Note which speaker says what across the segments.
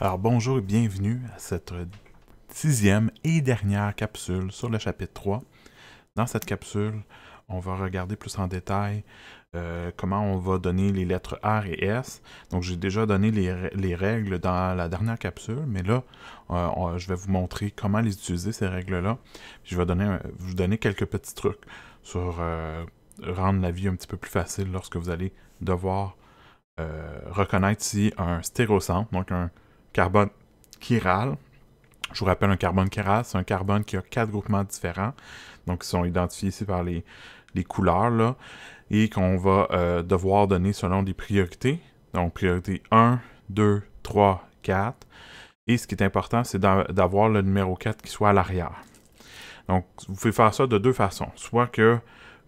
Speaker 1: Alors bonjour et bienvenue à cette sixième et dernière capsule sur le chapitre 3. Dans cette capsule, on va regarder plus en détail comment on va donner les lettres R et S. Donc j'ai déjà donné les règles dans la dernière capsule, mais là, je vais vous montrer comment les utiliser, ces règles-là. Je vais vous donner quelques petits trucs sur rendre la vie un petit peu plus facile lorsque vous allez devoir reconnaître si un stéréocentre, donc un carbone chiral. Je vous rappelle, un carbone chiral, c'est un carbone qui a 4 groupements différents, donc qui sont identifiés ici par les couleurs, là, et qu'on va devoir donner selon des priorités. Donc, priorité 1, 2, 3, 4. Et ce qui est important, c'est d'avoir le numéro 4 qui soit à l'arrière. Donc, vous pouvez faire ça de deux façons. Soit que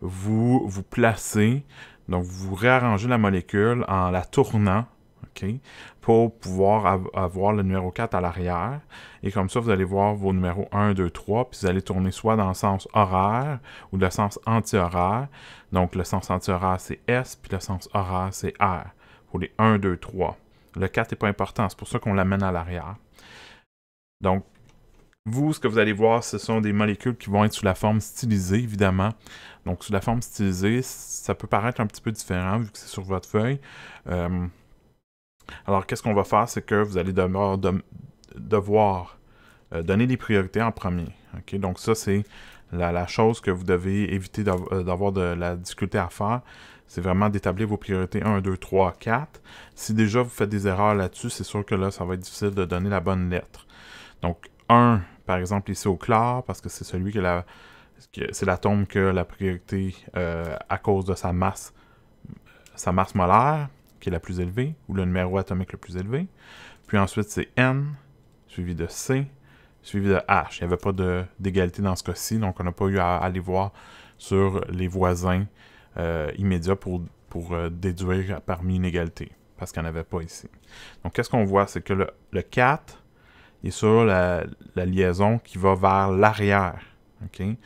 Speaker 1: vous placez, donc vous réarrangez la molécule en la tournant, okay, pour pouvoir avoir le numéro 4 à l'arrière. Et comme ça, vous allez voir vos numéros 1, 2, 3, puis vous allez tourner soit dans le sens horaire ou le sens anti-horaire. Donc, le sens anti-horaire, c'est S, puis le sens horaire, c'est R, pour les 1, 2, 3. Le 4 n'est pas important, c'est pour ça qu'on l'amène à l'arrière. Donc, vous, ce que vous allez voir, ce sont des molécules qui vont être sous la forme stylisée, évidemment. Donc, sous la forme stylisée, ça peut paraître un petit peu différent vu que c'est sur votre feuille. Alors, qu'est-ce qu'on va faire? C'est que vous allez devoir donner les priorités en premier. Okay? Donc, ça, c'est la chose que vous devez éviter d'avoir de la difficulté à faire. C'est vraiment d'établir vos priorités 1, 2, 3, 4. Si déjà vous faites des erreurs là-dessus, c'est sûr que là, ça va être difficile de donner la bonne lettre. Donc, 1, par exemple, ici au clair, parce que c'est celui c'est l'atome que la priorité à cause de sa masse molaire, qui est la plus élevée, ou le numéro atomique le plus élevé. Puis ensuite, c'est N, suivi de C, suivi de H. Il n'y avait pas d'égalité dans ce cas-ci, donc on n'a pas eu à aller voir sur les voisins immédiats pour déduire parmi une égalité, parce qu'il n'y en avait pas ici. Donc, qu'est-ce qu'on voit? C'est que le 4 est sur la liaison qui va vers l'arrière. Okay?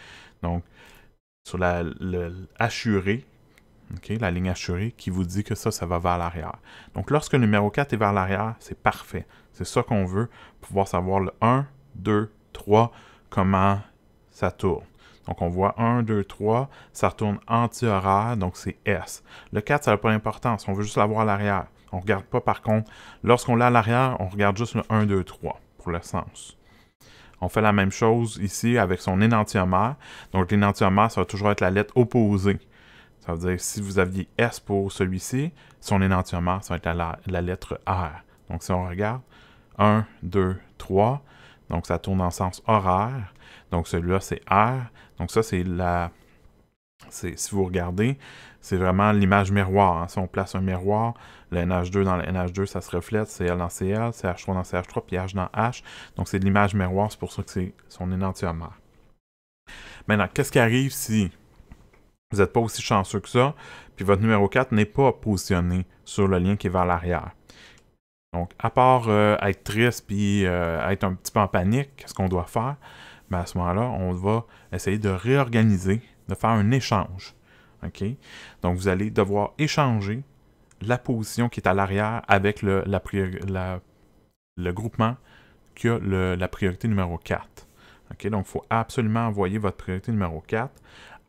Speaker 1: Donc, sur le hachuré, okay, la ligne hachurée qui vous dit que ça va vers l'arrière. Donc, lorsque le numéro 4 est vers l'arrière, c'est parfait. C'est ça qu'on veut, pouvoir savoir le 1, 2, 3, comment ça tourne. Donc, on voit 1, 2, 3, ça retourne anti-horaire, donc c'est S. Le 4, ça n'a pas d'importance, on veut juste l'avoir à l'arrière. On ne regarde pas, par contre, lorsqu'on l'a à l'arrière, on regarde juste le 1, 2, 3 pour le sens. On fait la même chose ici avec son énantiomère. Donc, l'énantiomère, ça va toujours être la lettre opposée. Ça veut dire, si vous aviez S pour celui-ci, son énantiomère, ça va être la lettre R. Donc, si on regarde, 1, 2, 3, donc ça tourne en sens horaire. Donc, celui-là, c'est R. Donc, ça, c'est si vous regardez, c'est vraiment l'image miroir. Hein. Si on place un miroir, le NH2 dans le NH2, ça se reflète, Cl dans Cl, CH3 dans CH3, puis H dans H. Donc, c'est de l'image miroir, c'est pour ça que c'est son énantiomère. Maintenant, qu'est-ce qui arrive si vous n'êtes pas aussi chanceux que ça, puis votre numéro 4 n'est pas positionné sur le lien qui est vers l'arrière? Donc, à part être triste puis être un petit peu en panique, qu'est-ce qu'on doit faire? Ben, à ce moment-là, on va essayer de réorganiser, de faire un échange. Okay? Donc, vous allez devoir échanger la position qui est à l'arrière avec le groupement qui a la priorité numéro 4. Okay? Donc, il faut absolument envoyer votre priorité numéro 4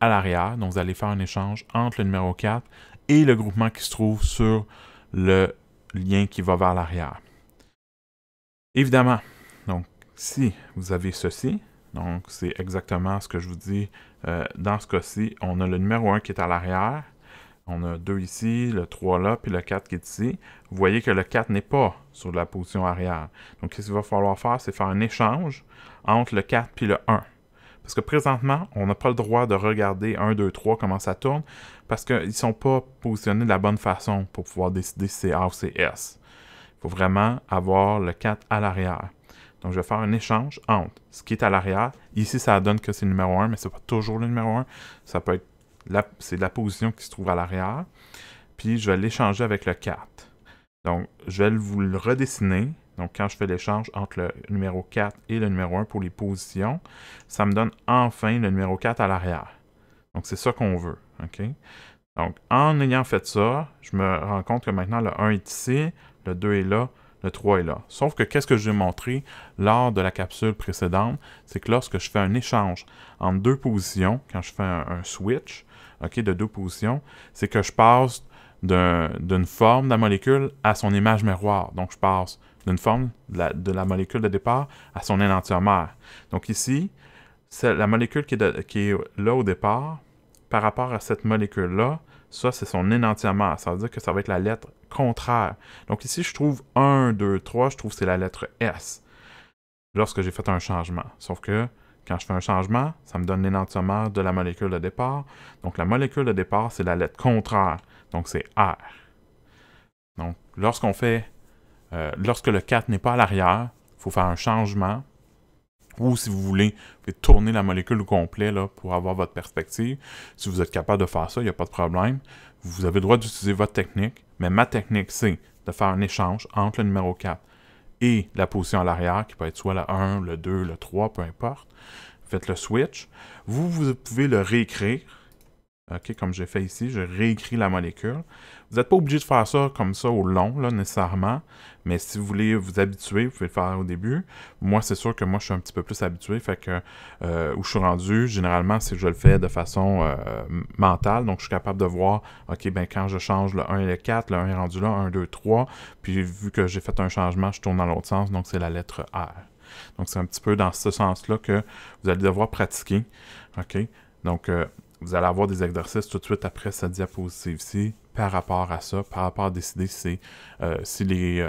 Speaker 1: à l'arrière. Donc, vous allez faire un échange entre le numéro 4 et le groupement qui se trouve sur le lien qui va vers l'arrière. Évidemment, donc, si vous avez ceci, donc c'est exactement ce que je vous dis dans ce cas-ci, on a le numéro 1 qui est à l'arrière, on a 2 ici, le 3 là, puis le 4 qui est ici. Vous voyez que le 4 n'est pas sur la position arrière. Donc, ce qu'il va falloir faire, c'est faire un échange entre le 4 puis le 1. Parce que présentement, on n'a pas le droit de regarder 1, 2, 3, comment ça tourne, parce qu'ils ne sont pas positionnés de la bonne façon pour pouvoir décider si c'est A ou c'est S. Il faut vraiment avoir le 4 à l'arrière. Donc, je vais faire un échange entre ce qui est à l'arrière. Ici, ça donne que c'est le numéro 1, mais ce n'est pas toujours le numéro 1. Ça peut être c'est la position qui se trouve à l'arrière. Puis, je vais l'échanger avec le 4. Donc, je vais vous le redessiner. Donc, quand je fais l'échange entre le numéro 4 et le numéro 1 pour les positions, ça me donne enfin le numéro 4 à l'arrière. Donc, c'est ça qu'on veut. Okay? Donc, en ayant fait ça, je me rends compte que maintenant, le 1 est ici, le 2 est là, le 3 est là. Sauf que qu'est-ce que j'ai montré lors de la capsule précédente, c'est que lorsque je fais un échange entre deux positions, quand je fais un switch, okay, de deux positions, c'est que je passe d'une forme de la molécule à son image miroir. Donc, je passe d'une forme de la molécule de départ à son énantiomère. Donc ici, c'est la molécule qui est là au départ, par rapport à cette molécule-là, ça, c'est son énantiomère. Ça veut dire que ça va être la lettre contraire. Donc ici, je trouve 1, 2, 3, je trouve que c'est la lettre S lorsque j'ai fait un changement. Sauf que quand je fais un changement, ça me donne l'énantiomère de la molécule de départ. Donc la molécule de départ, c'est la lettre contraire. Donc c'est R. Donc lorsque le 4 n'est pas à l'arrière, il faut faire un changement. Ou si vous voulez, vous pouvez tourner la molécule au complet là, pour avoir votre perspective. Si vous êtes capable de faire ça, il n'y a pas de problème. Vous avez le droit d'utiliser votre technique, mais ma technique, c'est de faire un échange entre le numéro 4 et la position à l'arrière, qui peut être soit le 1, le 2, le 3, peu importe. Faites le switch. Vous pouvez le réécrire. Okay, comme j'ai fait ici, je réécris la molécule. Vous n'êtes pas obligé de faire ça comme ça au long, là, nécessairement. Mais si vous voulez vous habituer, vous pouvez le faire au début. Moi, c'est sûr que moi, je suis un petit peu plus habitué. Fait que où je suis rendu, généralement, c'est que je le fais de façon mentale. Donc, je suis capable de voir, OK, ben quand je change le 1 et le 4, le 1 est rendu là, 1, 2, 3. Puis, vu que j'ai fait un changement, je tourne dans l'autre sens. Donc, c'est la lettre R. Donc, c'est un petit peu dans ce sens-là que vous allez devoir pratiquer. OK? Donc, vous allez avoir des exercices tout de suite après cette diapositive-ci par rapport à ça, par rapport à décider si les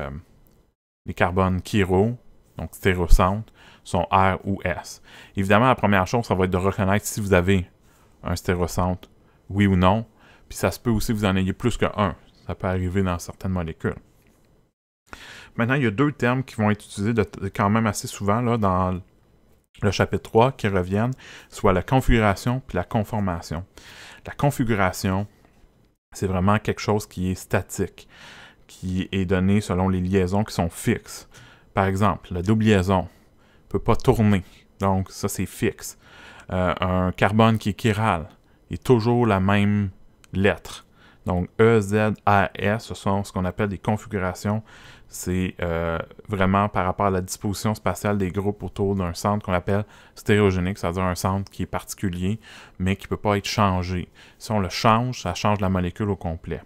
Speaker 1: carbones chiro, donc stéréocentres, sont R ou S. Évidemment, la première chose, ça va être de reconnaître si vous avez un stéréocentre, oui ou non. Puis ça se peut aussi que vous en ayez plus qu'un. Ça peut arriver dans certaines molécules. Maintenant, il y a deux termes qui vont être utilisés quand même assez souvent là, dans le chapitre 3 qui reviennent, soit la configuration puis la conformation. La configuration, c'est vraiment quelque chose qui est statique, qui est donné selon les liaisons qui sont fixes. Par exemple, la double liaison ne peut pas tourner, donc ça c'est fixe. Un carbone qui est chiral est toujours la même lettre. Donc E, Z, A, S, ce sont ce qu'on appelle des configurations. C'est vraiment par rapport à la disposition spatiale des groupes autour d'un centre qu'on appelle stéréogénique, c'est-à-dire un centre qui est particulier, mais qui ne peut pas être changé. Si on le change, ça change la molécule au complet.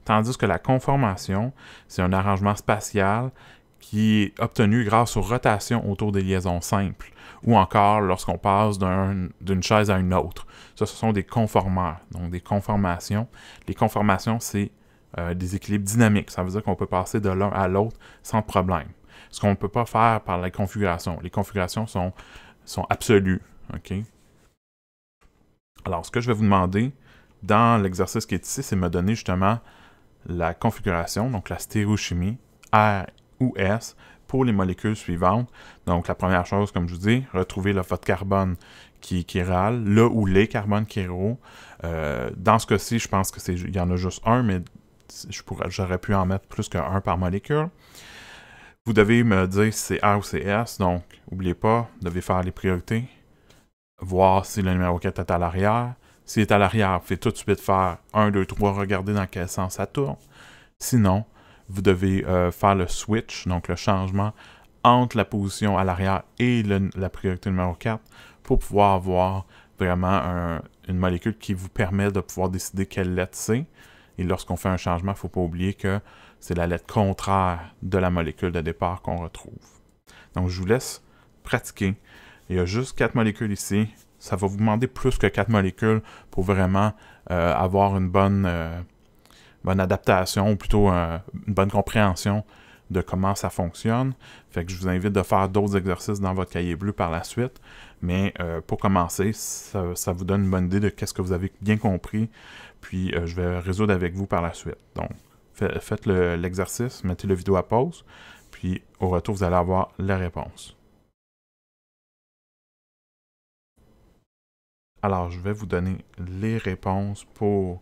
Speaker 1: Tandis que la conformation, c'est un arrangement spatial qui est obtenu grâce aux rotations autour des liaisons simples, ou encore lorsqu'on passe d'une chaise à une autre. Ça, ce sont des conformeurs, donc des conformations. Les conformations, c'est des équilibres dynamiques. Ça veut dire qu'on peut passer de l'un à l'autre sans problème. Ce qu'on ne peut pas faire par la configuration. Les configurations sont absolues. Okay? Alors, ce que je vais vous demander dans l'exercice qui est ici, c'est de me donner justement la configuration, donc la stéréochimie, R ou S, pour les molécules suivantes. Donc, la première chose, comme je vous dis, retrouver votre carbone qui est chiral, le ou les carbones chiro. Dans ce cas-ci, je pense qu'il y en a juste un, mais j'aurais pu en mettre plus qu'un par molécule. Vous devez me dire si c'est R ou c'est S, donc n'oubliez pas, vous devez faire les priorités, voir si le numéro 4 est à l'arrière. S'il est à l'arrière, vous pouvez tout de suite faire 1, 2, 3, regarder dans quel sens ça tourne. Sinon, vous devez faire le switch, donc le changement entre la position à l'arrière et la priorité numéro 4 pour pouvoir avoir vraiment une molécule qui vous permet de pouvoir décider quelle lettre c'est. Et lorsqu'on fait un changement, il ne faut pas oublier que c'est la lettre contraire de la molécule de départ qu'on retrouve. Donc, je vous laisse pratiquer. Il y a juste 4 molécules ici. Ça va vous demander plus que 4 molécules pour vraiment avoir une bonne adaptation, ou plutôt une bonne compréhension de comment ça fonctionne. Fait que je vous invite de faire d'autres exercices dans votre cahier bleu par la suite. Mais pour commencer, ça vous donne une bonne idée de qu'est-ce que vous avez bien compris. Puis je vais résoudre avec vous par la suite. Donc, faites l'exercice, mettez la vidéo à pause. Puis au retour, vous allez avoir la réponse. Alors, je vais vous donner les réponses pour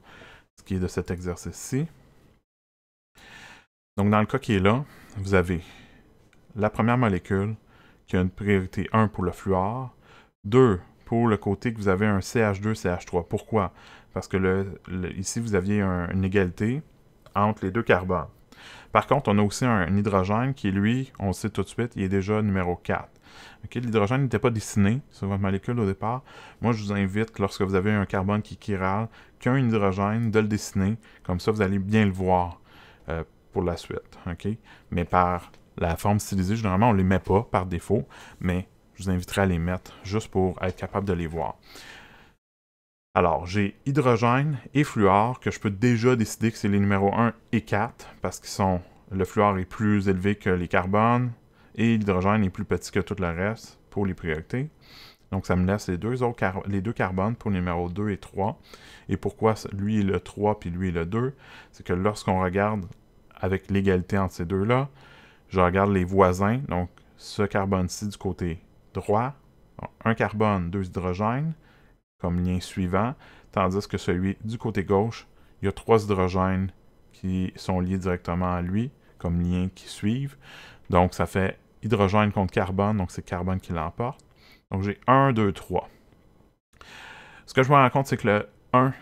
Speaker 1: ce qui est de cet exercice-ci. Donc, dans le cas qui est là, vous avez la première molécule qui a une priorité 1 pour le fluor, 2 pour le côté que vous avez un CH2, CH3. Pourquoi? Parce que ici, vous aviez une égalité entre les deux carbones. Par contre, on a aussi un hydrogène qui, lui, on le sait tout de suite, il est déjà numéro 4. Okay? L'hydrogène n'était pas dessiné sur votre molécule au départ. Moi, je vous invite, lorsque vous avez un carbone qui est chiral, qu'un hydrogène, de le dessiner. Comme ça, vous allez bien le voir pour la suite. Okay? Mais par la forme stylisée, généralement, on ne les met pas par défaut, mais je vous inviterai à les mettre juste pour être capable de les voir. Alors, j'ai hydrogène et fluor que je peux déjà décider que c'est les numéros 1 et 4 parce que le fluor est plus élevé que les carbones et l'hydrogène est plus petit que tout le reste pour les priorités. Donc, ça me laisse les deux carbones pour les numéros 2 et 3. Et pourquoi lui est le 3 puis lui est le 2? C'est que lorsqu'on regarde avec l'égalité entre ces deux-là, je regarde les voisins. Donc, ce carbone-ci du côté droit, un carbone, 2 hydrogènes, comme lien suivant, tandis que celui du côté gauche, il y a 3 hydrogènes qui sont liés directement à lui, comme lien qui suivent. Donc, ça fait hydrogène contre carbone, donc c'est carbone qui l'emporte. Donc, j'ai 1, 2, 3. Ce que je me rends compte, c'est que le 1,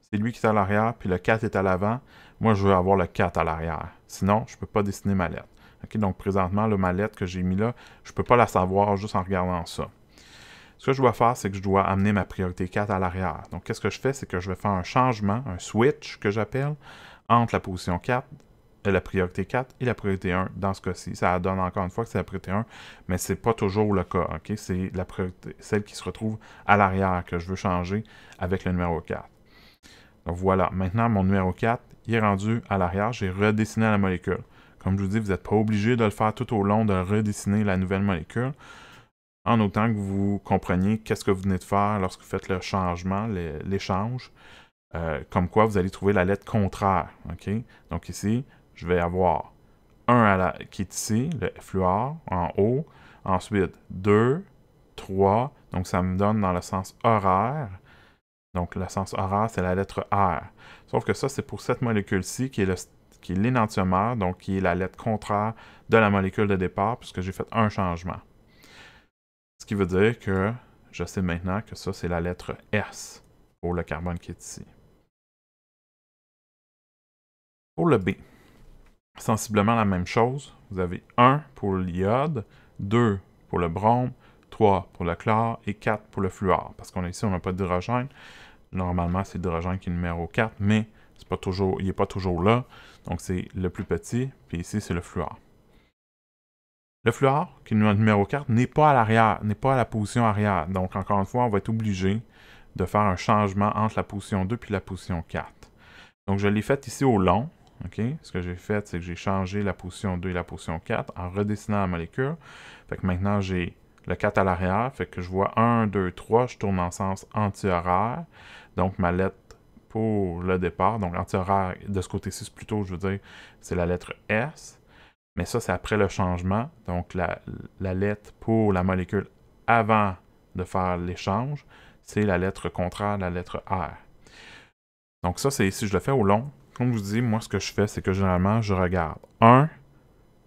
Speaker 1: c'est lui qui est à l'arrière, puis le 4 est à l'avant. Moi, je veux avoir le 4 à l'arrière. Sinon, je ne peux pas dessiner ma lettre. Okay? Donc, présentement, là, ma lettre que j'ai mis là, je ne peux pas la savoir juste en regardant ça. Ce que je dois faire, c'est que je dois amener ma priorité 4 à l'arrière. Donc, qu'est-ce que je fais? C'est que je vais faire un changement, un switch que j'appelle, entre la position 4, la priorité 4 et la priorité 1. Dans ce cas-ci, ça donne encore une fois que c'est la priorité 1, mais ce n'est pas toujours le cas. Okay? C'est la priorité, celle qui se retrouve à l'arrière que je veux changer avec le numéro 4. Donc voilà, maintenant mon numéro 4, il est rendu à l'arrière. J'ai redessiné la molécule. Comme je vous dis, vous n'êtes pas obligé de le faire tout au long, de redessiner la nouvelle molécule, en autant que vous compreniez qu'est-ce que vous venez de faire lorsque vous faites le changement, l'échange, comme quoi vous allez trouver la lettre contraire. Okay? Donc ici, je vais avoir 1 qui est ici, le fluor, en haut, ensuite 2, 3, donc ça me donne dans le sens horaire. Donc le sens horaire, c'est la lettre R. Sauf que ça, c'est pour cette molécule-ci qui est l'énantiomère, donc qui est la lettre contraire de la molécule de départ, puisque j'ai fait un changement. Ce qui veut dire que je sais maintenant que ça, c'est la lettre S pour le carbone qui est ici. Pour le B, sensiblement la même chose. Vous avez 1 pour l'iode, 2 pour le brome, 3 pour le chlore et 4 pour le fluor. Parce qu'on a ici, on n'a pas d'hydrogène. Normalement, c'est l'hydrogène qui est numéro 4, mais il n'est pas toujours là. Donc, c'est le plus petit, puis ici, c'est le fluor. Le fluor, qui est le numéro 4, n'est pas à l'arrière, n'est pas à la position arrière. Donc, encore une fois, on va être obligé de faire un changement entre la position 2 et la position 4. Donc, je l'ai fait ici au long. Okay? Ce que j'ai fait, c'est que j'ai changé la position 2 et la position 4 en redessinant la molécule. Fait que maintenant, j'ai le 4 à l'arrière. Fait que je vois 1, 2, 3. Je tourne en sens anti-horaire. Donc, ma lettre pour le départ, donc anti-horaire de ce côté-ci, plutôt, je veux dire, c'est la lettre S. Mais ça, c'est après le changement. Donc, la lettre pour la molécule avant de faire l'échange, c'est la lettre contraire, la lettre R. Donc ça, c'est si je le fais au long. Comme je vous dis, moi, ce que je fais, c'est que généralement, je regarde 1,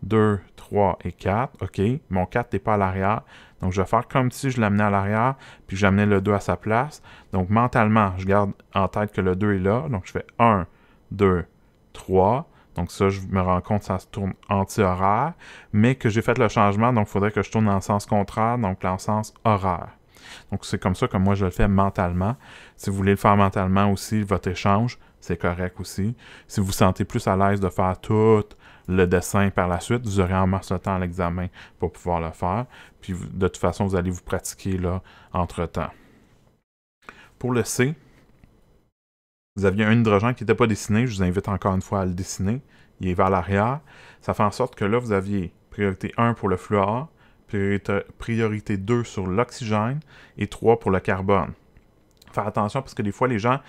Speaker 1: 2, 3 et 4. OK, mon 4 n'est pas à l'arrière. Donc, je vais faire comme si je l'amenais à l'arrière, puis j'amenais le 2 à sa place. Donc, mentalement, je garde en tête que le 2 est là. Donc, je fais 1, 2, 3. Donc ça, je me rends compte que ça se tourne anti-horaire, mais que j'ai fait le changement, donc il faudrait que je tourne dans le sens contraire, donc dans le sens horaire. Donc c'est comme ça que moi je le fais mentalement. Si vous voulez le faire mentalement aussi, votre échange, c'est correct aussi. Si vous vous sentez plus à l'aise de faire tout le dessin par la suite, vous aurez en masse le temps à l'examen pour pouvoir le faire. Puis de toute façon, vous allez vous pratiquer là entre-temps. Pour le C, vous aviez un hydrogène qui n'était pas dessiné. Je vous invite encore une fois à le dessiner. Il est vers l'arrière. Ça fait en sorte que là, vous aviez priorité 1 pour le fluor, priorité 2 sur l'oxygène et 3 pour le carbone. Faire attention parce que des fois, les gens,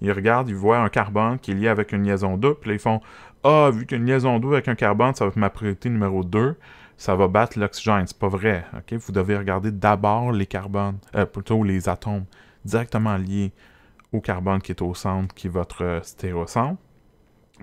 Speaker 1: ils regardent, ils voient un carbone qui est lié avec une liaison double, puis là, ils font « Ah, vu qu'il y a une liaison double avec un carbone, ça va être ma priorité numéro 2, ça va battre l'oxygène. » C'est pas vrai. Okay? Vous devez regarder d'abord les carbones, plutôt les atomes directement liés au carbone qui est au centre, qui est votre stéréocentre.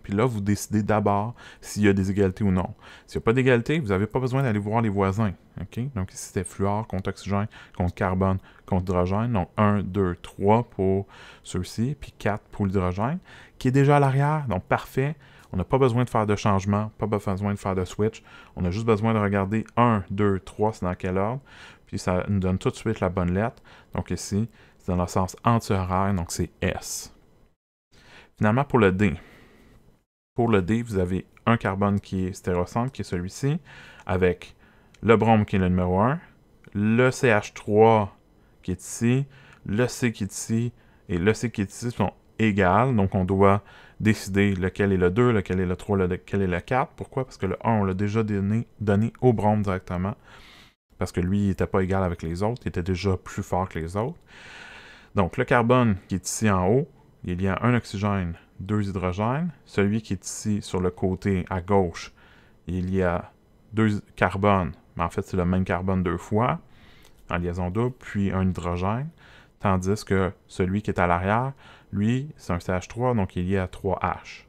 Speaker 1: Puis là, vous décidez d'abord s'il y a des égalités ou non. S'il n'y a pas d'égalité, vous n'avez pas besoin d'aller voir les voisins. Okay? Donc ici, c'était fluor contre oxygène, contre carbone, contre hydrogène. Donc 1, 2, 3 pour ceux-ci, puis 4 pour l'hydrogène, qui est déjà à l'arrière. Donc parfait. On n'a pas besoin de faire de changement, pas besoin de faire de switch. On a juste besoin de regarder 1, 2, 3, c'est dans quel ordre. Puis ça nous donne tout de suite la bonne lettre. Donc ici, c'est dans le sens anti-horaire, donc c'est S. Finalement, pour le D. Pour le D, vous avez un carbone qui est stéréocentre, qui est celui-ci, avec le brome qui est le numéro 1, le CH3 qui est ici, le C qui est ici et le C qui est ici sont égales. Donc, on doit décider lequel est le 2, lequel est le 3, lequel est le 4. Pourquoi? Parce que le 1, on l'a déjà donné au brome directement. Parce que lui, il n'était pas égal avec les autres. Il était déjà plus fort que les autres. Donc, le carbone qui est ici en haut, il y a un oxygène, 2 hydrogènes. Celui qui est ici sur le côté à gauche, il y a 2 carbones. Mais en fait, c'est le même carbone 2 fois, en liaison double, puis un hydrogène. Tandis que celui qui est à l'arrière, lui, c'est un CH3, donc il est lié à 3H.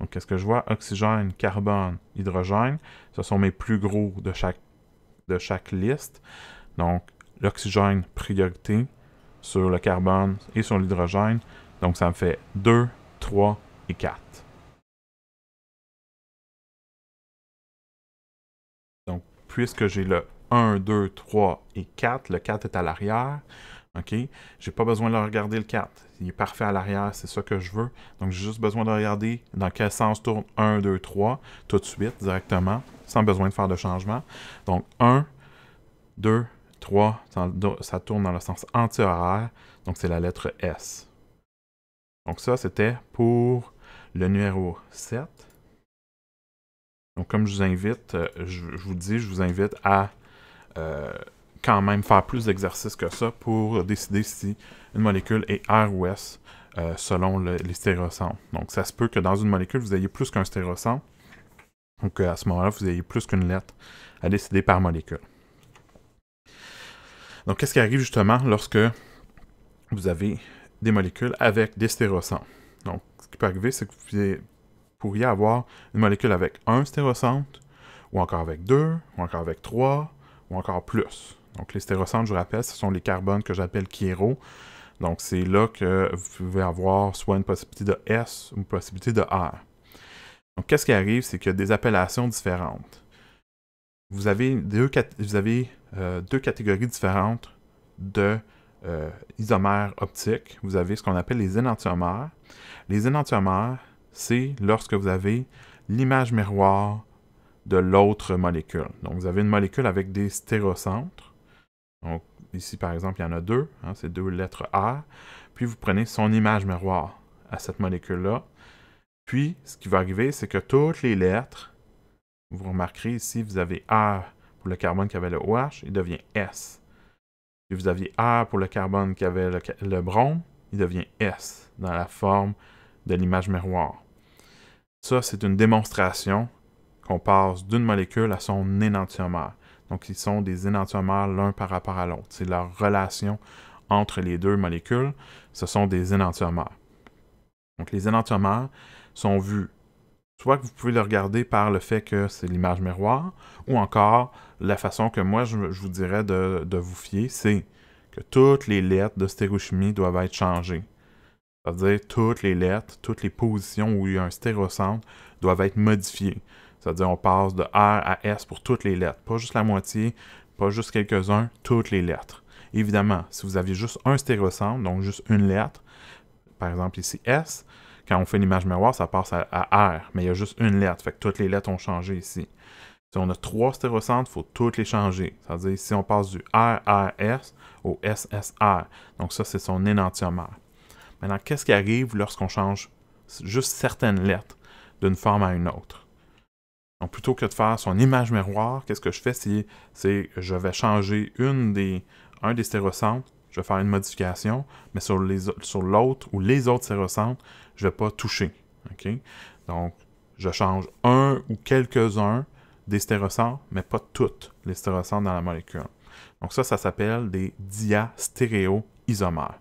Speaker 1: Donc, qu'est-ce que je vois? Oxygène, carbone, hydrogène. Ce sont mes plus gros de chaque liste. Donc, l'oxygène, priorité sur le carbone et sur l'hydrogène. Donc, ça me fait 2, 3 et 4. Donc, puisque j'ai le 1, 2, 3 et 4, le 4 est à l'arrière. OK? J'ai pas besoin de regarder le 4. Il est parfait à l'arrière, c'est ça que je veux. Donc, j'ai juste besoin de regarder dans quel sens tourne 1, 2, 3, tout de suite, directement, sans besoin de faire de changement. Donc, 1, 2, 3, ça tourne dans le sens anti-horaire. Donc, c'est la lettre S. Donc, ça, c'était pour le numéro 7. Donc, comme je vous invite, je vous invite à quand même faire plus d'exercices que ça pour décider si une molécule est R ou S selon les stéréocentres. Donc, ça se peut que dans une molécule, vous ayez plus qu'un stéréocentre. Donc, à ce moment-là, vous ayez plus qu'une lettre à décider par molécule. Donc, qu'est-ce qui arrive justement lorsque vous avez des molécules avec des stéréocentres? Donc, ce qui peut arriver, c'est que vous pourriez avoir une molécule avec un stéréocentre, ou encore avec 2, ou encore avec 3, ou encore plus. Donc, les stéréocentres, je vous rappelle, ce sont les carbones que j'appelle chiéraux. Donc, c'est là que vous pouvez avoir soit une possibilité de S ou une possibilité de R. Donc, qu'est-ce qui arrive, c'est qu'il y a des appellations différentes. Vous avez deux catégories différentes de isomères optiques. Vous avez ce qu'on appelle les énantiomères. Les énantiomères, c'est lorsque vous avez l'image miroir de l'autre molécule. Donc, vous avez une molécule avec des stéréocentres. Donc, ici, par exemple, il y en a 2. Hein, c'est 2 lettres R. Puis, vous prenez son image miroir à cette molécule-là. Puis, ce qui va arriver, c'est que toutes les lettres, vous remarquerez ici, vous avez R pour le carbone qui avait le OH, il devient S. Puis, vous aviez R pour le carbone qui avait le brome, il devient S dans la forme de l'image miroir. Ça, c'est une démonstration qu'on passe d'une molécule à son énantiomère. Donc, ils sont des énantiomères l'un par rapport à l'autre. C'est leur relation entre les deux molécules. Ce sont des énantiomères. Donc, les énantiomères sont vus, soit que vous pouvez le regarder par le fait que c'est l'image miroir, ou encore la façon que moi, je vous dirais de vous fier, c'est que toutes les lettres de stéréochimie doivent être changées. C'est-à-dire toutes les lettres, toutes les positions où il y a un stéréocentre doivent être modifiées. C'est-à-dire on passe de R à S pour toutes les lettres. Pas juste la moitié, pas juste quelques-uns, toutes les lettres. Évidemment, si vous aviez juste un stéréocentre, donc juste une lettre, par exemple ici S, quand on fait l'image miroir, ça passe à R, mais il y a juste une lettre, fait que toutes les lettres ont changé ici. Si on a 3 stéréocentres, il faut toutes les changer. C'est-à-dire ici, on passe du RRS au SSR. Donc ça, c'est son énantiomère. Maintenant, qu'est-ce qui arrive lorsqu'on change juste certaines lettres d'une forme à une autre? Donc, plutôt que de faire son image miroir, qu'est-ce que je fais? C'est je vais changer un des stéréocentres, je vais faire une modification, mais sur l'autre ou les autres stéréocentres, je ne vais pas toucher. Okay? Donc, je change un ou quelques-uns des stéréocentres, mais pas toutes les stéréocentres dans la molécule. Donc, ça s'appelle des diastéréoisomères.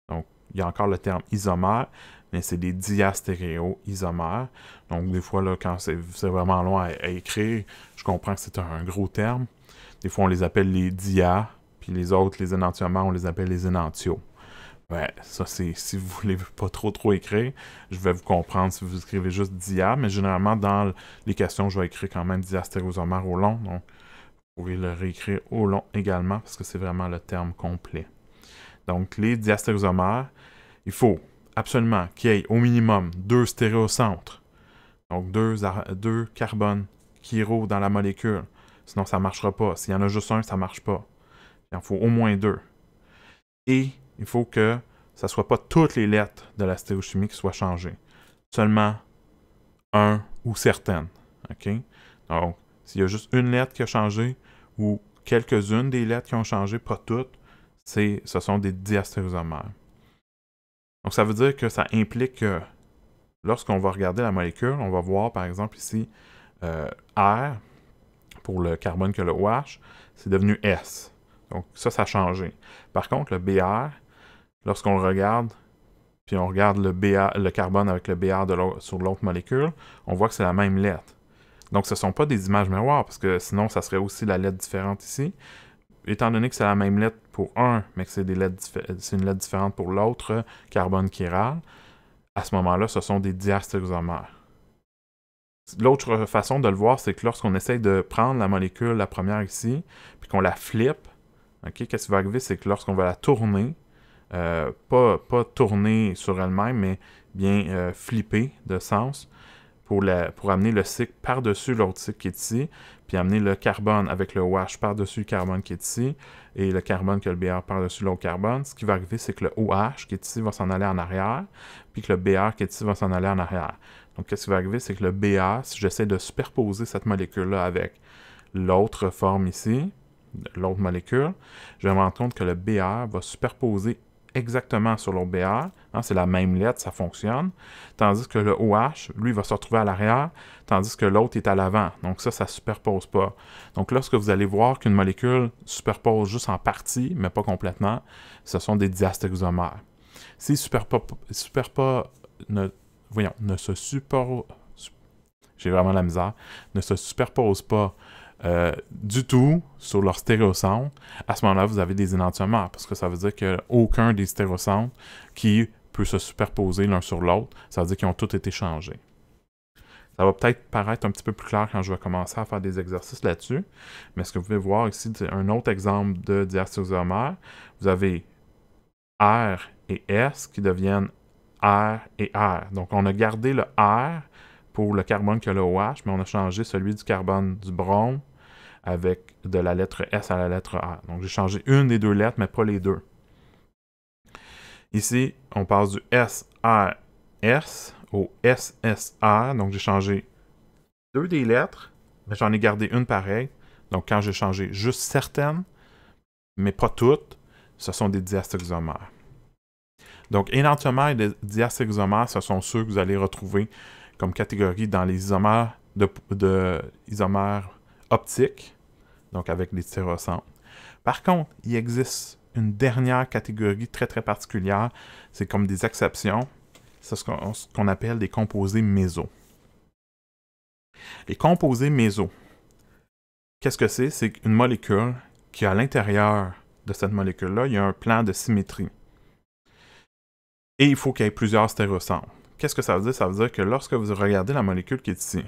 Speaker 1: Donc, il y a encore le terme isomère, mais c'est des diastéréoisomères. Donc, des fois, là, quand c'est vraiment long à écrire, je comprends que c'est un gros terme. Des fois, on les appelle les dia, puis les autres, les énantiomères, on les appelle les énantios. Ouais, ça c'est si vous voulez pas trop écrire, je vais vous comprendre si vous écrivez juste dia, mais généralement dans les questions, je vais écrire quand même diastérosomère au long, donc vous pouvez le réécrire au long également parce que c'est vraiment le terme complet. Donc les diastérosomères, il faut absolument qu'il y ait au minimum 2 stéréocentres, donc deux carbones chiro dans la molécule, sinon ça ne marchera pas. S'il y en a juste un, ça ne marche pas. Il en faut au moins 2. Et il faut que ça ne soit pas toutes les lettres de la stéréochimie qui soient changées. Seulement un ou certaines. OK? Donc, s'il y a juste une lettre qui a changé ou quelques-unes des lettres qui ont changé, pas toutes, ce sont des diastérosomères. Donc, ça veut dire que ça implique que lorsqu'on va regarder la molécule, on va voir par exemple ici R, pour le carbone que le OH, c'est devenu S. Donc, ça a changé. Par contre, le BR, lorsqu'on le regarde, puis on regarde le carbone avec le BR sur l'autre molécule, on voit que c'est la même lettre. Donc, ce ne sont pas des images miroirs, parce que sinon, ça serait aussi la lettre différente ici. Étant donné que c'est la même lettre pour un, mais que c'est une lettre différente pour l'autre carbone chiral, à ce moment-là, ce sont des diastérosomères. L'autre façon de le voir, c'est que lorsqu'on essaye de prendre la molécule, la première ici, puis qu'on la flippe, okay, qu'est-ce qui va arriver, c'est que lorsqu'on va la tourner, pas tourner sur elle-même, mais bien flipper de sens pour amener le cycle par-dessus l'autre cycle qui est ici, puis amener le carbone avec le OH par-dessus le carbone qui est ici, et le carbone que le BR par-dessus l'autre carbone. Ce qui va arriver, c'est que le OH qui est ici va s'en aller en arrière, puis que le BR qui est ici va s'en aller en arrière. Donc, qu'est-ce qui va arriver, c'est que le BR, si j'essaie de superposer cette molécule-là avec l'autre forme ici, l'autre molécule, je vais me rendre compte que le BR va superposer exactement sur l'autre BR. Hein, c'est la même lettre, ça fonctionne. Tandis que le OH, lui, va se retrouver à l'arrière, tandis que l'autre est à l'avant. Donc ça ne superpose pas. Donc lorsque vous allez voir qu'une molécule superpose juste en partie, mais pas complètement, ce sont des diastérosomères. S'ils j'ai vraiment la misère, ne se superposent pas du tout sur leur stéréocentre, à ce moment-là, vous avez des énantiomères, parce que ça veut dire qu'il n'y a aucun des stéréocentres qui peut se superposer l'un sur l'autre. Ça veut dire qu'ils ont tous été changés. Ça va peut-être paraître un petit peu plus clair quand je vais commencer à faire des exercices là-dessus, mais ce que vous pouvez voir ici, c'est un autre exemple de diastérosomère. Vous avez R et S qui deviennent R et R. Donc, on a gardé le R pour le carbone que le OH, mais on a changé celui du carbone du brome avec de la lettre S à la lettre R. Donc, j'ai changé une des deux lettres, mais pas les deux. Ici, on passe du SRS au SSR. Donc, j'ai changé deux des lettres, mais j'en ai gardé une pareille. Donc, quand j'ai changé juste certaines, mais pas toutes, ce sont des diastérosomères. Donc, énantiomères et diastérosomères, ce sont ceux que vous allez retrouver comme catégorie dans les isomères isomères optiques, donc avec les stéréocentres. Par contre, il existe une dernière catégorie très particulière, c'est comme des exceptions, c'est ce qu'on appelle des composés méso. Les composés méso, qu'est-ce que c'est? C'est une molécule qui, à l'intérieur de cette molécule-là, il y a un plan de symétrie. Et il faut qu'il y ait plusieurs stéréocentres. Qu'est-ce que ça veut dire? Ça veut dire que lorsque vous regardez la molécule qui est ici,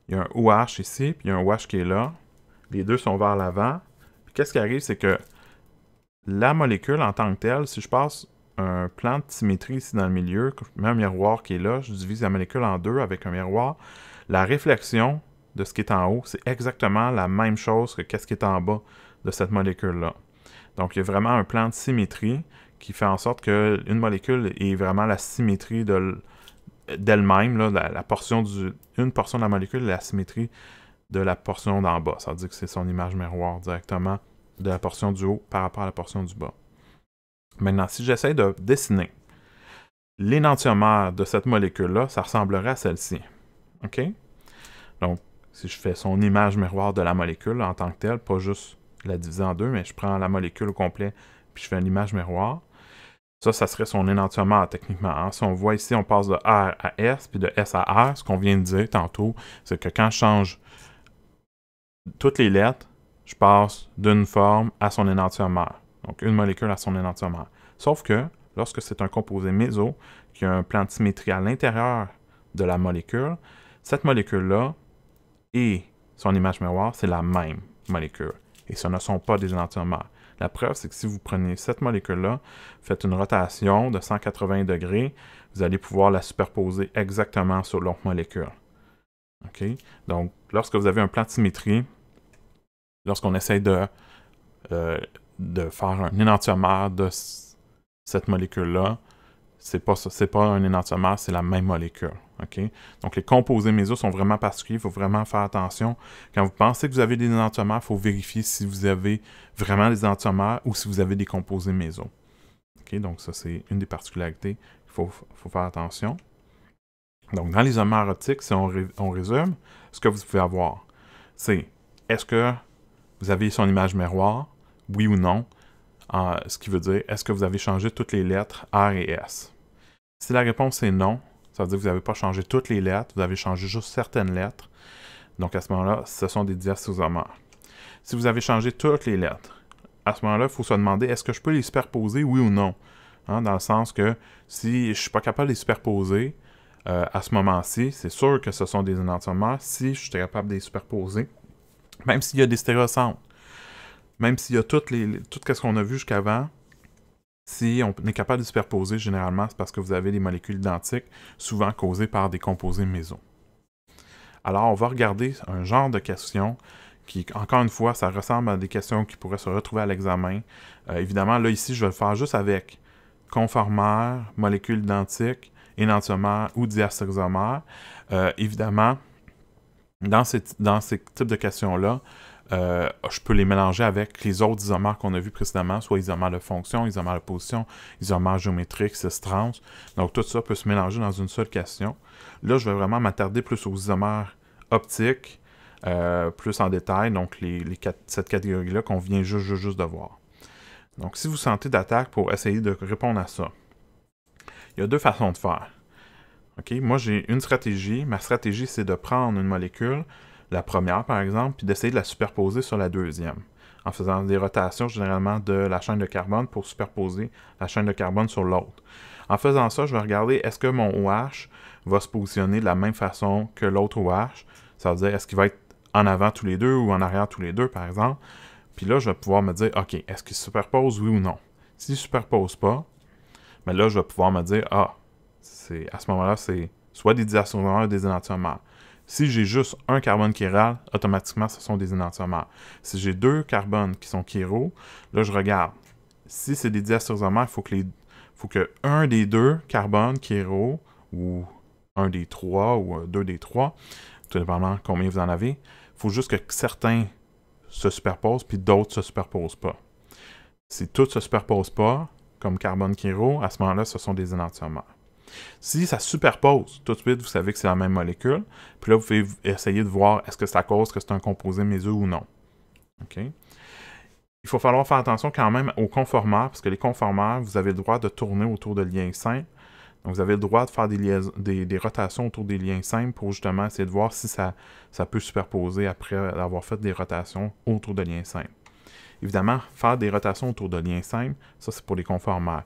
Speaker 1: il y a un OH ici, puis il y a un OH qui est là. Les deux sont vers l'avant. Puis qu'est-ce qui arrive, c'est que la molécule en tant que telle, si je passe un plan de symétrie ici dans le milieu, que je mets un miroir qui est là, je divise la molécule en deux avec un miroir, la réflexion de ce qui est en haut, c'est exactement la même chose que ce qui est en bas de cette molécule-là. Donc, il y a vraiment un plan de symétrie qui fait en sorte qu'une molécule est vraiment la symétrie d'elle-même, une portion de la molécule est la symétrie de la portion d'en bas. Ça veut dire que c'est son image miroir directement de la portion du haut par rapport à la portion du bas. Maintenant, si j'essaie de dessiner l'énantiomère de cette molécule-là, ça ressemblerait à celle-ci. OK? Donc, si je fais son image miroir de la molécule en tant que telle, pas juste la diviser en deux, mais je prends la molécule au complet puis je fais une image miroir. Ça serait son énantiomère techniquement. Hein? Si on voit ici, on passe de R à S, puis de S à R. Ce qu'on vient de dire tantôt, c'est que quand je change toutes les lettres, je passe d'une forme à son énantiomère. Donc, une molécule à son énantiomère. Sauf que, lorsque c'est un composé méso qui a un plan de symétrie à l'intérieur de la molécule, cette molécule-là et son image miroir, c'est la même molécule. Et ce ne sont pas des énantiomères. La preuve, c'est que si vous prenez cette molécule-là, faites une rotation de 180 degrés, vous allez pouvoir la superposer exactement sur l'autre molécule. OK? Donc, lorsque vous avez un plan de symétrie, lorsqu'on essaye de faire un énantiomère de cette molécule-là, c'est pas un énantiomère, c'est la même molécule. Okay? Donc, les composés méso sont vraiment particuliers. Il faut vraiment faire attention. Quand vous pensez que vous avez des énantiomères, il faut vérifier si vous avez vraiment des énantiomères ou si vous avez des composés méso. Okay? Donc, ça, c'est une des particularités. Il faut faire attention. Donc, dans l'isomère optique, si on résume, ce que vous pouvez avoir, c'est est-ce que vous avez son image miroir, oui ou non, ce qui veut dire, est-ce que vous avez changé toutes les lettres R et S? Si la réponse est non, ça veut dire que vous n'avez pas changé toutes les lettres, vous avez changé juste certaines lettres. Donc, à ce moment-là, ce sont des diastésomères. Si vous avez changé toutes les lettres, à ce moment-là, il faut se demander, est-ce que je peux les superposer, oui ou non? Hein, dans le sens que si je ne suis pas capable de les superposer, à ce moment-ci, c'est sûr que ce sont des énantiomères. Si je suis capable de les superposer, même s'il y a des stéréocentres, même s'il y a tout ce qu'on a vu jusqu'avant, si on est capable de superposer, généralement, c'est parce que vous avez des molécules identiques, souvent causées par des composés méso. Alors, on va regarder un genre de questions qui, encore une fois, ça ressemble à des questions qui pourraient se retrouver à l'examen. Évidemment, là, ici, je vais le faire juste avec conformère, molécules identiques, énantiomère ou diastéréomère. Évidemment, dans ces types de questions-là, je peux les mélanger avec les autres isomères qu'on a vus précédemment, soit isomères de fonction, isomères de position, isomères géométriques, cis-trans. Donc, tout ça peut se mélanger dans une seule question. Là, je vais vraiment m'attarder plus aux isomères optiques, plus en détail, donc cette catégorie-là qu'on vient juste de voir. Donc, si vous sentez d'attaque pour essayer de répondre à ça, il y a deux façons de faire. Okay? Moi, j'ai une stratégie. Ma stratégie, c'est de prendre une molécule, la première par exemple, puis d'essayer de la superposer sur la deuxième, en faisant des rotations généralement de la chaîne de carbone pour superposer la chaîne de carbone sur l'autre. En faisant ça, je vais regarder est-ce que mon OH va se positionner de la même façon que l'autre OH. Ça veut dire est-ce qu'il va être en avant tous les deux ou en arrière tous les deux, par exemple. Puis là, je vais pouvoir me dire, OK, est-ce qu'il se superpose, oui ou non? S'il ne se superpose pas, mais là, je vais pouvoir me dire, à ce moment-là, c'est soit des diastéréomères ou des énantiomères. Si j'ai juste un carbone chiral, automatiquement, ce sont des énantiomères. Si j'ai deux carbones qui sont chiraux, là, je regarde. Si c'est des diastéréomères, il faut que un des deux carbones chiraux, ou un des trois, ou deux des trois, tout dépendamment combien vous en avez, il faut juste que certains se superposent, puis d'autres ne se superposent pas. Si tout ne se superpose pas, comme carbone chiro, à ce moment-là, ce sont des énantiomères. Si ça se superpose, tout de suite, vous savez que c'est la même molécule. Puis là, vous pouvez essayer de voir est-ce que c'est à cause que c'est un composé méso ou non. Okay? Il faut falloir faire attention quand même aux conformeurs, parce que les conformeurs, vous avez le droit de tourner autour de liens simples. Donc, vous avez le droit de faire des rotations autour des liens simples pour justement essayer de voir si ça peut superposer après avoir fait des rotations autour de liens simples. Évidemment, faire des rotations autour de liens simples, ça c'est pour les conformeurs.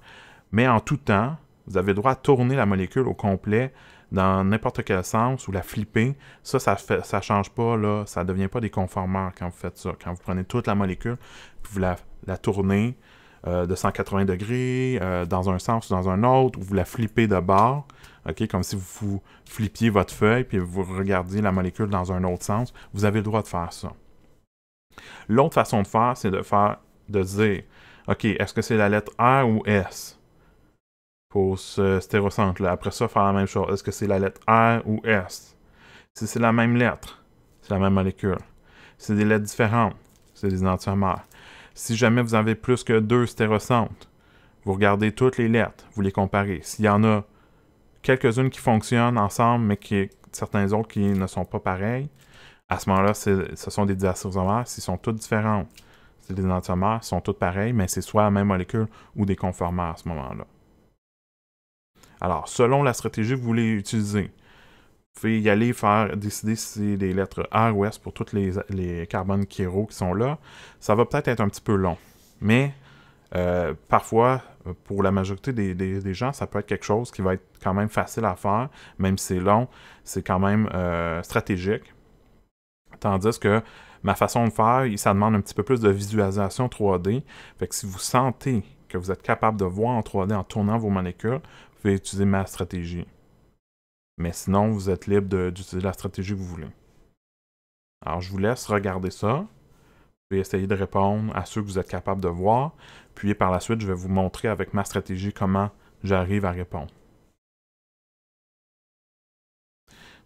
Speaker 1: Mais en tout temps, vous avez le droit de tourner la molécule au complet dans n'importe quel sens ou la flipper. Ça change pas, là, ça ne devient pas des conformeurs quand vous faites ça. Quand vous prenez toute la molécule, puis vous la tournez de 180 degrés dans un sens ou dans un autre, ou vous la flippez de bord, okay, comme si vous flippiez votre feuille, puis vous regardiez la molécule dans un autre sens. Vous avez le droit de faire ça. L'autre façon de faire, c'est de dire, OK, est-ce que c'est la lettre R ou S pour ce stéréocentre-là? Après ça, faire la même chose. Est-ce que c'est la lettre R ou S? Si c'est la même lettre, c'est la même molécule. Si c'est des lettres différentes, c'est des énantiomères. Si jamais vous avez plus que deux stéréocentres, vous regardez toutes les lettres, vous les comparez. S'il y en a quelques-unes qui fonctionnent ensemble, mais certains autres qui ne sont pas pareils, à ce moment-là, ce sont des diastéréomères. S'ils sont toutes différentes, c'est des énantiomères, ils sont toutes pareilles, mais c'est soit la même molécule ou des conformeurs à ce moment-là. Alors, selon la stratégie que vous voulez utiliser, vous pouvez y aller décider si c'est des lettres R ou S pour tous les carbones chiro qui sont là. Ça va peut-être être un petit peu long, mais Parfois, pour la majorité des gens, ça peut être quelque chose qui va être quand même facile à faire, même si c'est long, c'est quand même stratégique. Tandis que ma façon de faire, ça demande un petit peu plus de visualisation 3D. Fait que si vous sentez que vous êtes capable de voir en 3D en tournant vos molécules, vous pouvez utiliser ma stratégie. Mais sinon, vous êtes libre d'utiliser la stratégie que vous voulez. Alors, je vous laisse regarder ça. Vous pouvez essayer de répondre à ceux que vous êtes capable de voir. Puis par la suite, je vais vous montrer avec ma stratégie comment j'arrive à répondre.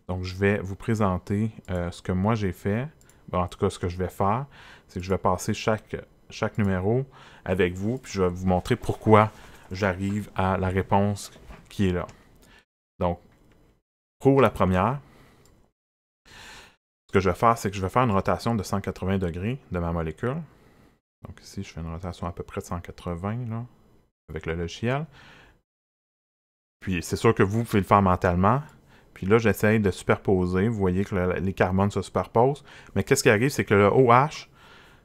Speaker 1: Donc, je vais vous présenter ce que moi j'ai fait. Bon, en tout cas, ce que je vais faire, c'est que je vais passer chaque numéro avec vous, puis je vais vous montrer pourquoi j'arrive à la réponse qui est là. Donc, pour la première, ce que je vais faire, c'est que je vais faire une rotation de 180 degrés de ma molécule. Donc ici, je fais une rotation à peu près de 180 là, avec le logiciel. Puis c'est sûr que vous pouvez le faire mentalement. Puis là, j'essaye de superposer. Vous voyez que les carbones se superposent. Mais qu'est-ce qui arrive, c'est que le OH,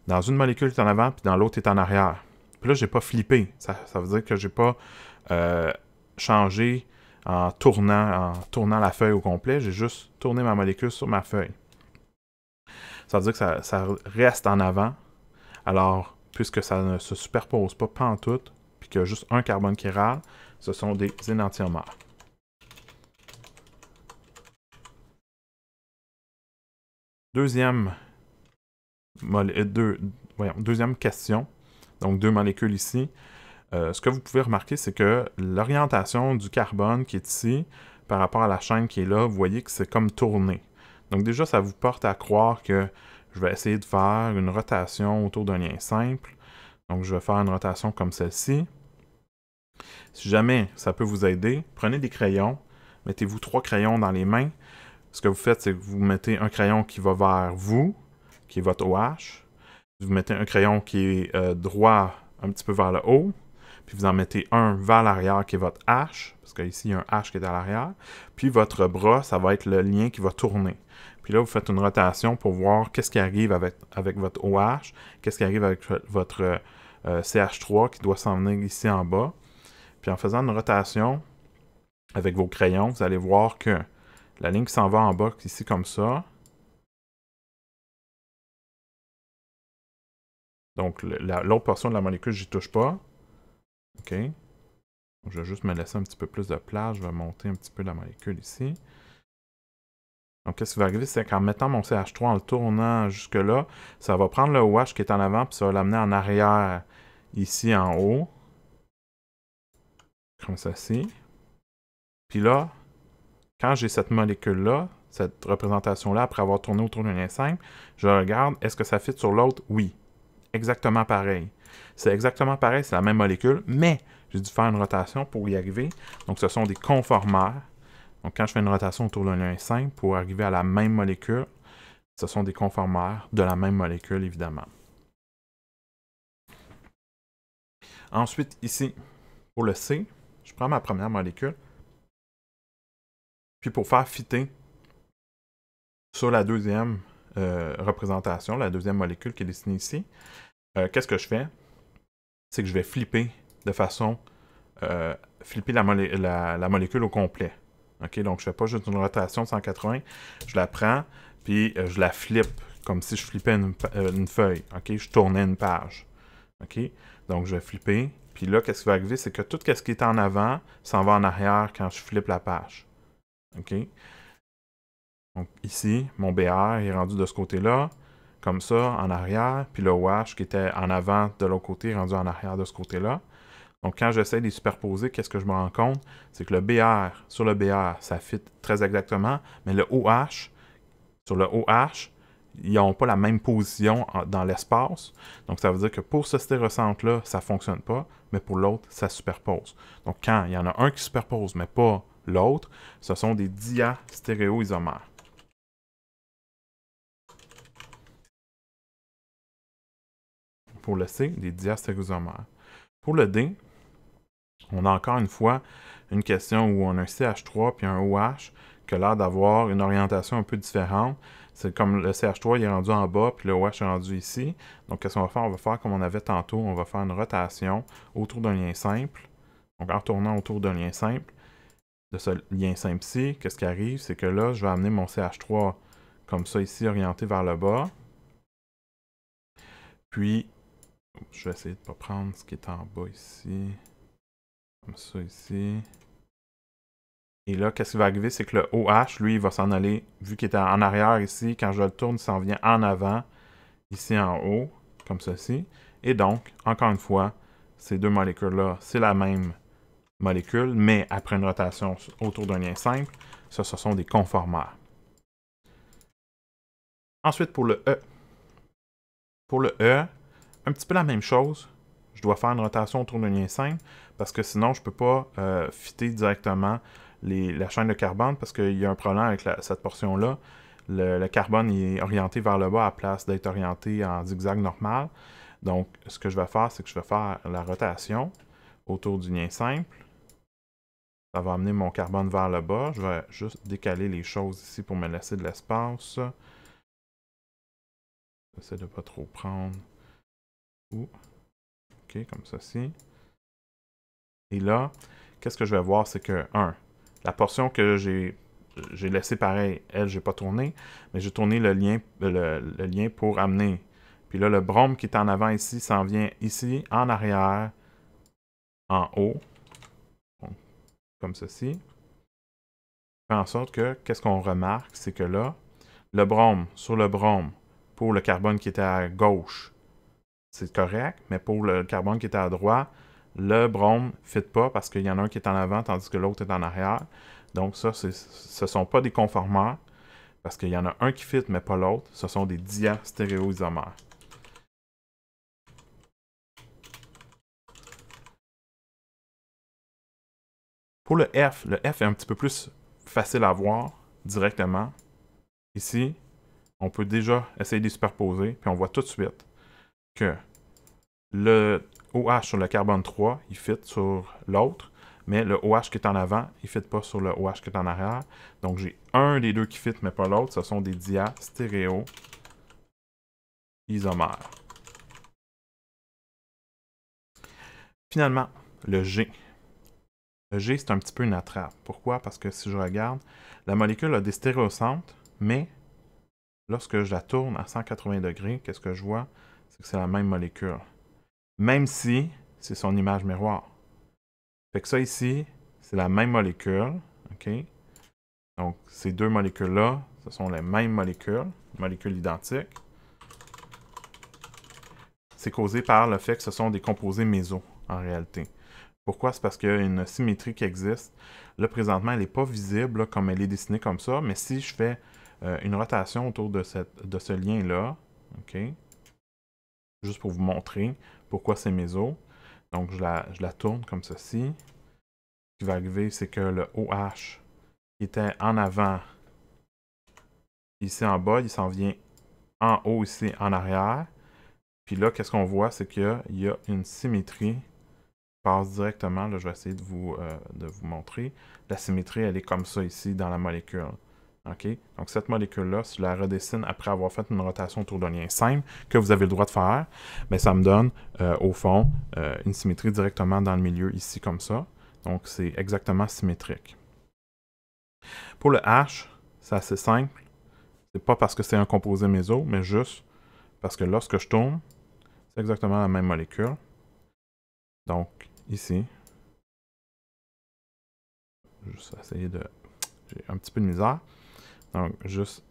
Speaker 1: dans une molécule est en avant, puis dans l'autre est en arrière. Puis là, j'ai pas flippé. Ça veut dire que j'ai pas changé en tournant la feuille au complet. J'ai juste tourné ma molécule sur ma feuille. Ça veut dire que ça reste en avant. Alors, puisque ça ne se superpose pas pantoute, puis qu'il y a juste un carbone qui râle, ce sont des énantiomères. Deuxième question. Donc, 2 molécules ici. Ce que vous pouvez remarquer, c'est que l'orientation du carbone qui est ici, par rapport à la chaîne qui est là, vous voyez que c'est comme tourné. Donc déjà, ça vous porte à croire que je vais essayer de faire une rotation autour d'un lien simple. Donc, je vais faire une rotation comme celle-ci. Si jamais ça peut vous aider, prenez des crayons, mettez-vous 3 crayons dans les mains. Ce que vous faites, c'est que vous mettez un crayon qui va vers vous, qui est votre OH. Vous mettez un crayon qui est droit un petit peu vers le haut. Puis vous en mettez un vers l'arrière qui est votre H, parce qu'ici, il y a un H qui est à l'arrière. Puis votre bras, ça va être le lien qui va tourner. Puis là, vous faites une rotation pour voir qu'est-ce qui arrive avec votre OH, qu'est-ce qui arrive avec votre CH3 qui doit s'en venir ici en bas. Puis en faisant une rotation avec vos crayons, vous allez voir que la ligne qui s'en va en bas, ici comme ça. Donc l'autre portion de la molécule, j'y touche pas. OK. Je vais juste me laisser un petit peu plus de place. Je vais monter un petit peu la molécule ici. Donc, qu'est-ce qui va arriver, c'est qu'en mettant mon CH3, en le tournant jusque-là, ça va prendre le OH qui est en avant, puis ça va l'amener en arrière, ici en haut. Comme ceci. Puis là, quand j'ai cette molécule-là, cette représentation-là, après avoir tourné autour d'un lien simple, je regarde, est-ce que ça fit sur l'autre? Oui. Exactement pareil. C'est exactement pareil, c'est la même molécule, mais j'ai dû faire une rotation pour y arriver. Donc, ce sont des conformères. Donc, quand je fais une rotation autour d'un lien simple pour arriver à la même molécule, ce sont des conformères de la même molécule, évidemment. Ensuite, ici, pour le C, je prends ma première molécule. Puis pour faire fitter sur la deuxième représentation, la deuxième molécule qui est dessinée ici, qu'est-ce que je fais? C'est que je vais flipper de façon... flipper la molécule au complet. OK? Donc, je ne fais pas juste une rotation de 180. Je la prends, puis je la flippe, comme si je flippais une feuille. OK? Je tournais une page. OK? Donc, je vais flipper. Puis là, qu'est-ce qui va arriver? C'est que tout ce qui est en avant s'en va en arrière quand je flippe la page. OK? Donc, ici, mon BR est rendu de ce côté-là, comme ça, en arrière. Puis le OH qui était en avant de l'autre côté est rendu en arrière de ce côté-là. Donc, quand j'essaie de les superposer, qu'est-ce que je me rends compte? C'est que le BR, sur le BR, ça fit très exactement, mais le OH, sur le OH, ils n'ont pas la même position dans l'espace. Donc, ça veut dire que pour ce stéréocentre-là, ça ne fonctionne pas, mais pour l'autre, ça superpose. Donc, quand il y en a un qui superpose, mais pas l'autre, ce sont des diastéréoisomères. Pour le C, des diastéréoisomères. Pour le D, on a encore une fois une question où on a un CH3 puis un OH qui a l'air d'avoir une orientation un peu différente. C'est comme le CH3 il est rendu en bas, puis le OH est rendu ici. Donc, qu'est-ce qu'on va faire? On va faire comme on avait tantôt, on va faire une rotation autour d'un lien simple. Donc, en tournant autour d'un lien simple, de ce lien simple-ci, qu'est-ce qui arrive? C'est que là, je vais amener mon CH3 comme ça ici, orienté vers le bas. Puis, je vais essayer de ne pas prendre ce qui est en bas ici. Comme ça ici. Et là, qu'est-ce qui va arriver? C'est que le OH, lui, il va s'en aller, vu qu'il était en arrière ici, quand je le tourne, il s'en vient en avant, ici en haut, comme ceci. Et donc, encore une fois, ces deux molécules-là, c'est la même molécule, mais après une rotation autour d'un lien simple, ça, ce sont des conformeurs. Ensuite, pour le E. Pour le E, un petit peu la même chose. Je dois faire une rotation autour d'un lien simple, parce que sinon, je ne peux pas fitter directement la chaîne de carbone, parce qu'il y a un problème avec cette portion-là. Le carbone est orienté vers le bas à la place d'être orienté en zigzag normal. Donc, ce que je vais faire, c'est que je vais faire la rotation autour du lien simple. Ça va amener mon carbone vers le bas. Je vais juste décaler les choses ici pour me laisser de l'espace. J'essaie de ne pas trop prendre. OK, comme ceci. Et là, qu'est-ce que je vais voir, c'est que, la portion que j'ai laissée pareil, elle, je n'ai pas tourné, mais j'ai tourné le lien pour amener. Puis là, le brome qui est en avant ici s'en vient ici, en arrière, en haut, donc, comme ceci. Fait en sorte que, qu'est-ce qu'on remarque, c'est que là, le brome, sur le brome, pour le carbone qui était à gauche, c'est correct, mais pour le carbone qui était à droite, le brome ne fit pas parce qu'il y en a un qui est en avant tandis que l'autre est en arrière. Donc ça, ce ne sont pas des conformeurs parce qu'il y en a un qui fit mais pas l'autre. Ce sont des diastéréoisomères. Pour le F est un petit peu plus facile à voir directement. Ici, on peut déjà essayer de les superposer, puis on voit tout de suite que le OH sur le carbone 3, il fit sur l'autre, mais le OH qui est en avant, il ne fit pas sur le OH qui est en arrière. Donc, j'ai un des deux qui fit, mais pas l'autre. Ce sont des diastéréoisomères. Finalement, le G. Le G, c'est un petit peu une attrape. Pourquoi? Parce que si je regarde, la molécule a des stéréocentres, mais lorsque je la tourne à 180 degrés, qu'est-ce que je vois? C'est que c'est la même molécule. Même si c'est son image miroir. Fait que ça ici, c'est la même molécule. OK? Donc, ces deux molécules-là, ce sont les mêmes molécules identiques. C'est causé par le fait que ce sont des composés méso, en réalité. Pourquoi? C'est parce qu'il y a une symétrie qui existe. Là, présentement, elle n'est pas visible là, comme elle est dessinée comme ça, mais si je fais une rotation autour de ce lien-là, OK? Juste pour vous montrer pourquoi c'est méso. Donc, je la tourne comme ceci. Ce qui va arriver, c'est que le OH qui était en avant, ici en bas, il s'en vient en haut ici en arrière. Puis là, qu'est-ce qu'on voit? C'est qu'il y a une symétrie qui passe directement. Là, je vais essayer de vous montrer. La symétrie, elle est comme ça ici dans la molécule. OK? Donc, cette molécule-là, si je la redessine après avoir fait une rotation autour d'un lien simple que vous avez le droit de faire, bien, ça me donne, au fond, une symétrie directement dans le milieu ici comme ça. Donc, c'est exactement symétrique. Pour le H, c'est assez simple. C'est pas parce que c'est un composé méso, mais juste parce que lorsque je tourne, c'est exactement la même molécule. Donc, ici, juste essayer de... J'ai un petit peu de misère. Donc, juste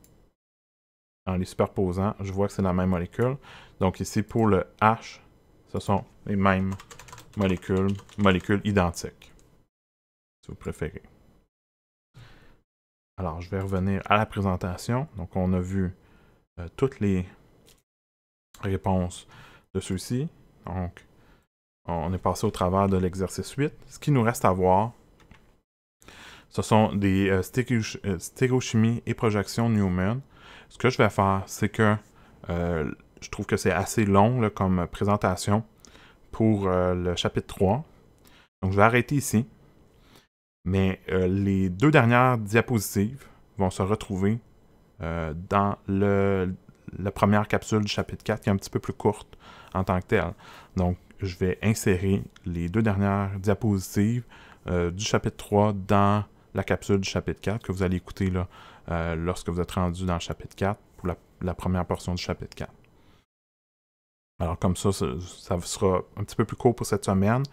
Speaker 1: en les superposant, je vois que c'est la même molécule. Donc, ici, pour le H, ce sont les mêmes molécules identiques, si vous préférez. Alors, je vais revenir à la présentation. Donc, on a vu toutes les réponses de ceux-ci. Donc, on est passé au travers de l'exercice 8. Ce qui nous reste à voir, ce sont des stéréochimies et projections Newman. Ce que je vais faire, c'est que je trouve que c'est assez long là, comme présentation pour le chapitre 3. Donc, je vais arrêter ici. Mais les deux dernières diapositives vont se retrouver dans la première capsule du chapitre 4, qui est un petit peu plus courte en tant que telle. Donc, je vais insérer les 2 dernières diapositives du chapitre 3 dans la capsule du chapitre 4 que vous allez écouter là, lorsque vous êtes rendu dans le chapitre 4 pour la première portion du chapitre 4. Alors comme ça sera un petit peu plus court pour cette semaine.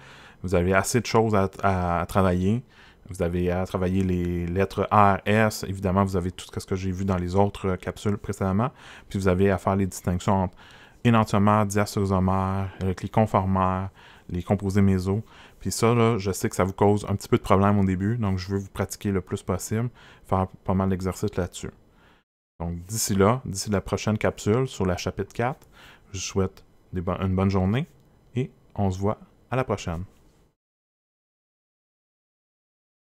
Speaker 1: Vous avez assez de choses à travailler. Vous avez à travailler les lettres R, S. Évidemment, vous avez tout ce que j'ai vu dans les autres capsules précédemment. Puis vous avez à faire les distinctions entre énantiomères, diastosomères, les conformères, les composés méso. Puis ça, là, je sais que ça vous cause un petit peu de problème au début. Donc, je veux vous pratiquer le plus possible. Faire pas mal d'exercices là-dessus. Donc, d'ici la prochaine capsule sur la chapitre 4, je vous souhaite une bonne journée et on se voit à la prochaine.